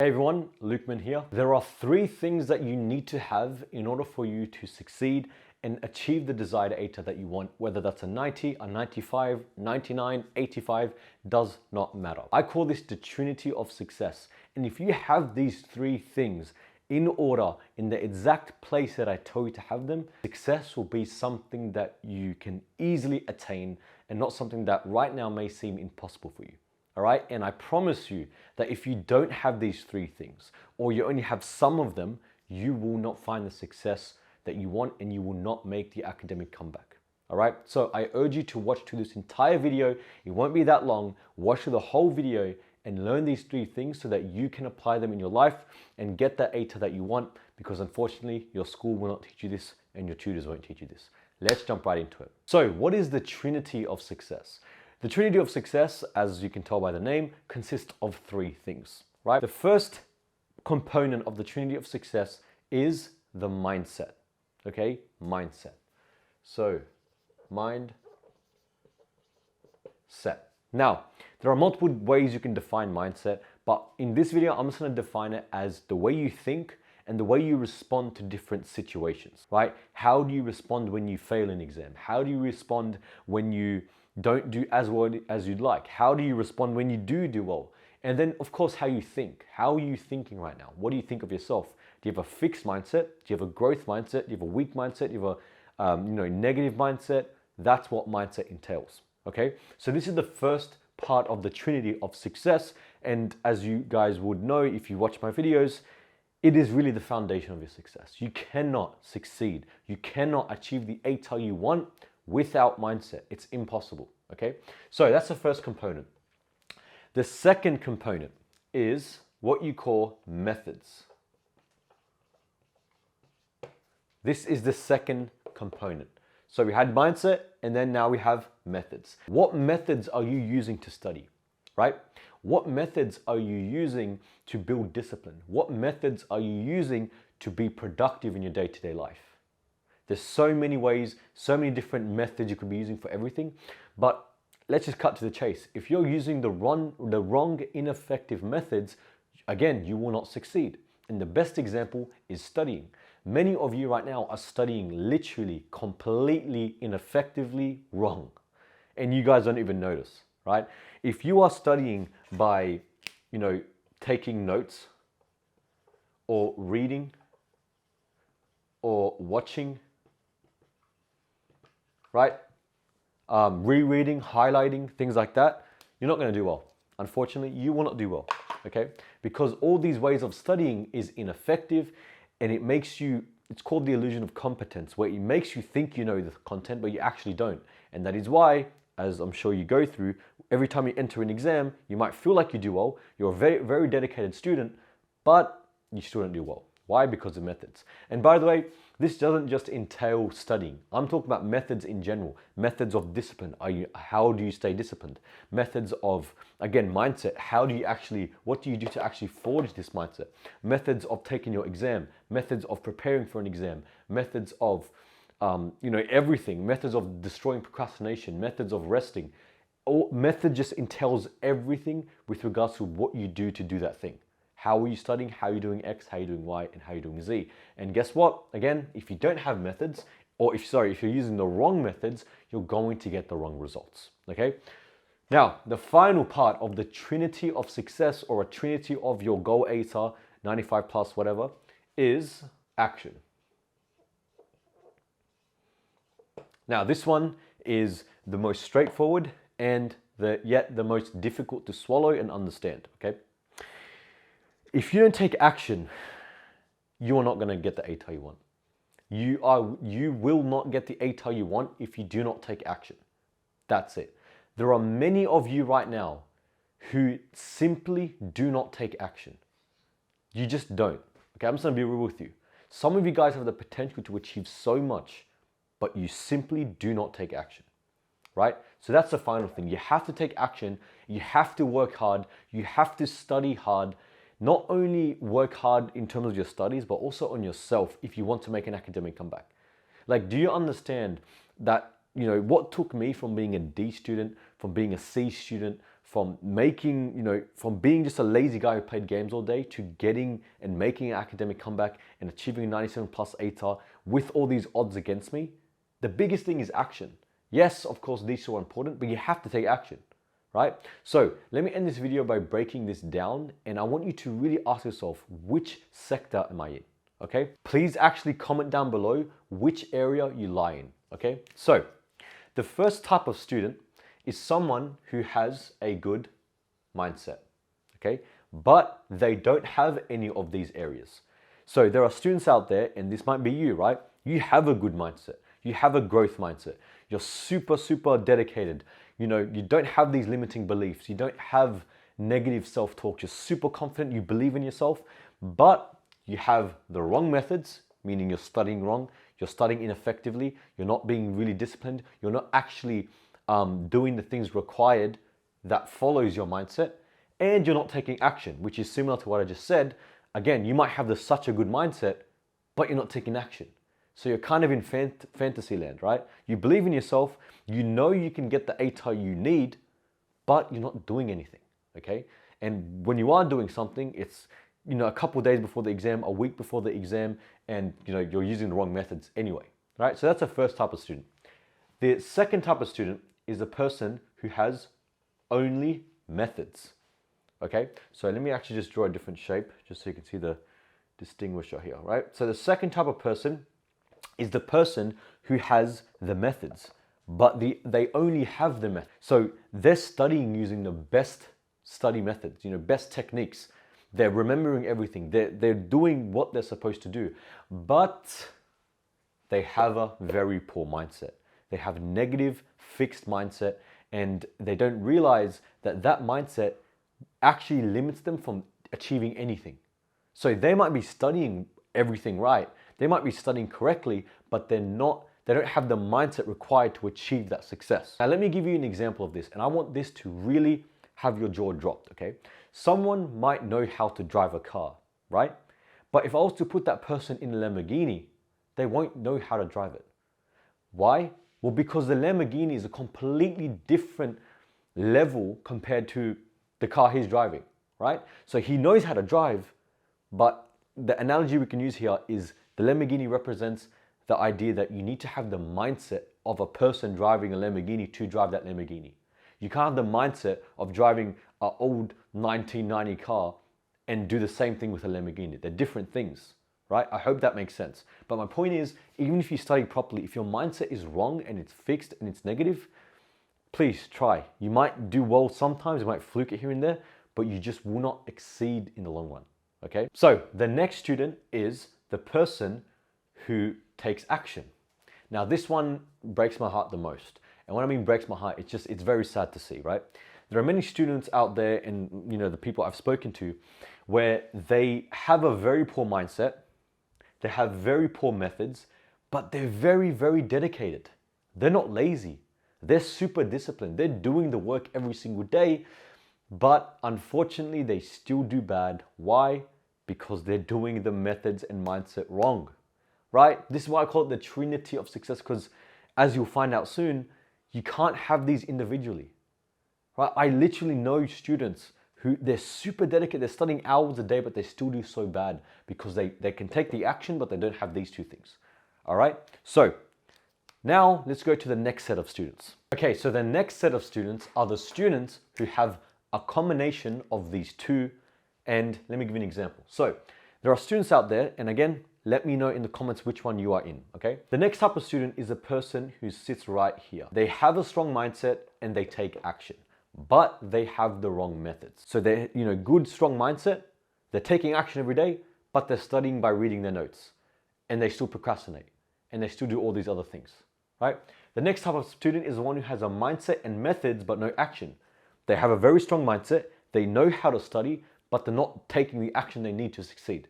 Hey everyone, Lukeman here. There are three things that you need to have in order for you to succeed and achieve the desired ATAR that you want, whether that's a 90, a 95, 99, 85, does not matter. I call this the trinity of success. And if you have these three things in order, in the exact place that I told you to have them, success will be something that you can easily attain and not something that right now may seem impossible for you. All right, and I promise you that if you don't have these three things, or you only have some of them, you will not find the success that you want and you will not make the academic comeback. All right, so I urge you to watch through this entire video. It won't be that long. Watch through the whole video and learn these three things so that you can apply them in your life and get that ATAR that you want, because unfortunately, your school will not teach you this and your tutors won't teach you this. Let's jump right into it. So what is the trinity of success? The trinity of success, as you can tell by the name, consists of three things, right? The first component of the trinity of success is the mindset, okay? Mindset. So, mind, set. Now, there are multiple ways you can define mindset, but in this video, I'm just gonna define it as the way you think and the way you respond to different situations, right? How do you respond when you fail an exam? How do you respond when you don't do as well as you'd like? How do you respond when you do well? And then, of course, how you think. How are you thinking right now? What do you think of yourself? Do you have a fixed mindset? Do you have a growth mindset? Do you have a weak mindset? Do you have a negative mindset? That's what mindset entails, okay? So this is the first part of the trinity of success. And as you guys would know, if you watch my videos, it is really the foundation of your success. You cannot succeed. You cannot achieve the ATAR you want without mindset. It's impossible, okay? So that's the first component. The second component is what you call methods. This is the second component. So we had mindset and then now we have methods. What methods are you using to study, right? What methods are you using to build discipline? What methods are you using to be productive in your day-to-day life? There's so many ways, so many different methods you could be using for everything, but let's just cut to the chase. If you're using the wrong, ineffective methods, again, you will not succeed. And the best example is studying. Many of you right now are studying literally, completely, ineffectively wrong. And you guys don't even notice, right? If you are studying by, taking notes or reading or watching, right? Rereading, highlighting, things like that, you're not going to do well. Unfortunately, you will not do well, okay? Because all these ways of studying is ineffective and it makes you, it's called the illusion of competence, where it makes you think you know the content, but you actually don't. And that is why, as I'm sure you go through, every time you enter an exam, you might feel like you do well, you're a very, very dedicated student, but you still don't do well. Why? Because of methods. And by the way, this doesn't just entail studying. I'm talking about methods in general, methods of discipline. How do you stay disciplined? Methods of, again, mindset. What do you do to actually forge this mindset? Methods of taking your exam, methods of preparing for an exam, methods of, everything, methods of destroying procrastination, methods of resting. Method just entails everything with regards to what you do to do that thing. How are you studying? How are you doing X? How are you doing Y? And how are you doing Z? And guess what? Again, if you don't have methods, or if you're using the wrong methods, you're going to get the wrong results, okay? Now, the final part of the trinity of success, or a trinity of your goal ATAR, 95 plus whatever, is action. Now, this one is the most straightforward and yet the most difficult to swallow and understand, okay? If you don't take action, you are not going to get the ATAR you want. You will not get the ATAR you want if you do not take action. That's it. There are many of you right now who simply do not take action. You just don't. Okay, I'm just going to be real with you. Some of you guys have the potential to achieve so much, but you simply do not take action, right? So that's the final thing. You have to take action. You have to work hard. You have to study hard. Not only work hard in terms of your studies, but also on yourself if you want to make an academic comeback. Like, do you understand that, what took me from being a D student, from being a C student, from making, from being just a lazy guy who played games all day to getting and making an academic comeback and achieving a 97 plus ATAR with all these odds against me, the biggest thing is action. Yes, of course, these two are important, but you have to take action, right? So let me end this video by breaking this down, and I want you to really ask yourself, which sector am I in? Okay, please actually comment down below which area you lie in. Okay, so the first type of student is someone who has a good mindset, okay, but they don't have any of these areas. So there are students out there, and this might be you, right? You have a good mindset, you have a growth mindset, you're super dedicated, you don't have these limiting beliefs, you don't have negative self-talk, you're super confident, you believe in yourself, but you have the wrong methods, meaning you're studying wrong, you're studying ineffectively, you're not being really disciplined, you're not actually doing the things required that follows your mindset, and you're not taking action, which is similar to what I just said. Again, you might have such a good mindset, but you're not taking action. So you're kind of in fantasy land, right? You believe in yourself, you know you can get the ATAR you need, but you're not doing anything, okay? And when you are doing something, it's a couple of days before the exam, a week before the exam, and you're using the wrong methods anyway, right? So that's the first type of student. The second type of student is a person who has only methods, okay? So let me actually just draw a different shape just so you can see the distinguisher here, right? So the second type of person is the person who has the methods, but they only have the methods. So they're studying using the best study methods, best techniques. They're remembering everything. They're doing what they're supposed to do, but they have a very poor mindset. They have a negative, fixed mindset, and they don't realize that mindset actually limits them from achieving anything. So they might be studying everything right. They might be studying correctly, but they don't have the mindset required to achieve that success. Now, let me give you an example of this, and I want this to really have your jaw dropped, okay? Someone might know how to drive a car, right? But if I was to put that person in a Lamborghini, they won't know how to drive it. Why? Well, because the Lamborghini is a completely different level compared to the car he's driving, right? So he knows how to drive, but the analogy we can use here is the Lamborghini represents the idea that you need to have the mindset of a person driving a Lamborghini to drive that Lamborghini. You can't have the mindset of driving an old 1990 car and do the same thing with a Lamborghini. They're different things, right? I hope that makes sense. But my point is, even if you study properly, if your mindset is wrong and it's fixed and it's negative, please try. You might do well sometimes, you might fluke it here and there, but you just will not exceed in the long run, okay? So the next student is the person who takes action. Now this one breaks my heart the most. And when I mean breaks my heart, it's very sad to see, right? There are many students out there, and the people I've spoken to, where they have a very poor mindset, they have very poor methods, but they're very dedicated. They're not lazy. They're super disciplined. They're doing the work every single day, but unfortunately they still do bad. Why? Because they're doing the methods and mindset wrong, right? This is why I call it the trinity of success, because as you'll find out soon, you can't have these individually, right? I literally know students who they're super dedicated, they're studying hours a day, but they still do so bad because they can take the action, but they don't have these two things, all right? So now let's go to the next set of students. Okay, so the next set of students are the students who have a combination of these two, and let me give you an example. So there are students out there, and again, let me know in the comments which one you are in, okay? The next type of student is a person who sits right here. They have a strong mindset and they take action, but they have the wrong methods. So they're, good, strong mindset, they're taking action every day, but they're studying by reading their notes, and they still procrastinate, and they still do all these other things, right? The next type of student is the one who has a mindset and methods, but no action. They have a very strong mindset, they know how to study, but they're not taking the action they need to succeed.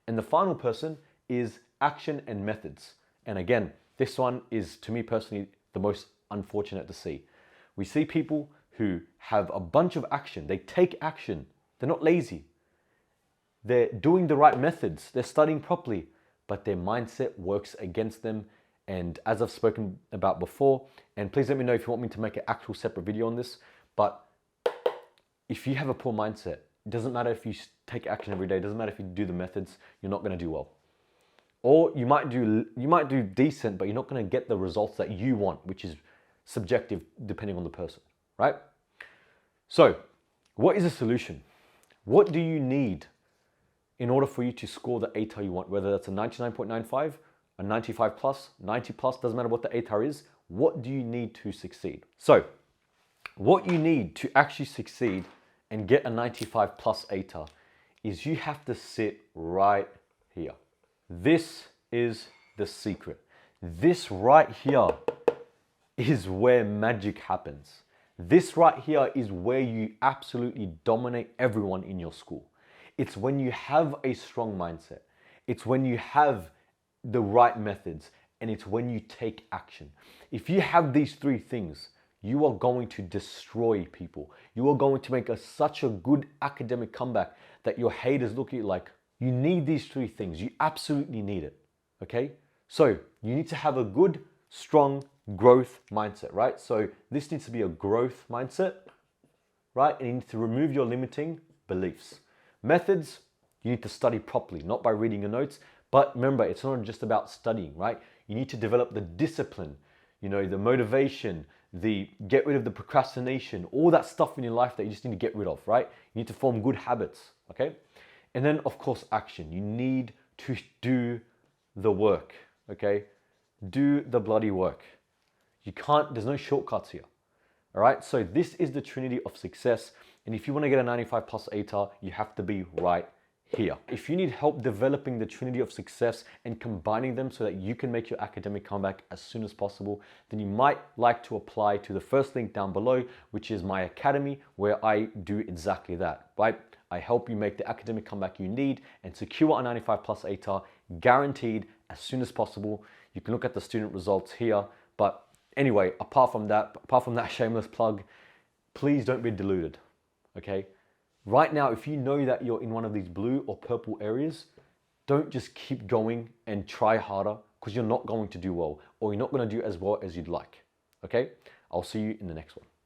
And the final person is action and methods. And again, this one is, to me personally, the most unfortunate to see. We see people who have a bunch of action. They take action. They're not lazy. They're doing the right methods. They're studying properly, but their mindset works against them. And as I've spoken about before, and please let me know if you want me to make an actual separate video on this, but if you have a poor mindset, it doesn't matter if you take action every day, it doesn't matter if you do the methods, you're not going to do well. Or you might do decent, but you're not going to get the results that you want, which is subjective depending on the person, right? So, what is a solution? What do you need in order for you to score the ATAR you want? Whether that's a 99.95, a 95 plus, 90 plus, doesn't matter what the ATAR is. What do you need to succeed? So, what you need to actually succeed and get a 95 plus ATAR is you have to sit right here. This is the secret. This right here is where magic happens. This right here is where you absolutely dominate everyone in your school. It's when you have a strong mindset. It's when you have the right methods, and it's when you take action. If you have these three things, you are going to destroy people. You are going to make such a good academic comeback that your haters look at you like, you need these three things. You absolutely need it, okay? So you need to have a good, strong growth mindset, right? So this needs to be a growth mindset, right? And you need to remove your limiting beliefs. Methods, you need to study properly, not by reading your notes. But remember, it's not just about studying, right? You need to develop the discipline, you know, the motivation, the get rid of the procrastination, all that stuff in your life that you just need to get rid of, right? You need to form good habits, okay? And then, of course, action. You need to do the work, okay? Do the bloody work. You can't, there's no shortcuts here, all right? So this is the trinity of success. And if you want to get a 95 plus ATAR, you have to be right here. If you need help developing the trinity of success and combining them so that you can make your academic comeback as soon as possible, then you might like to apply to the first link down below, which is my academy, where I do exactly that, right? I help you make the academic comeback you need and secure a 95 plus ATAR guaranteed as soon as possible. You can look at the student results here. But anyway, apart from that shameless plug, please don't be deluded, okay? Right now, if you know that you're in one of these blue or purple areas, don't just keep going and try harder, because you're not going to do well, or you're not going to do as well as you'd like, okay? I'll see you in the next one.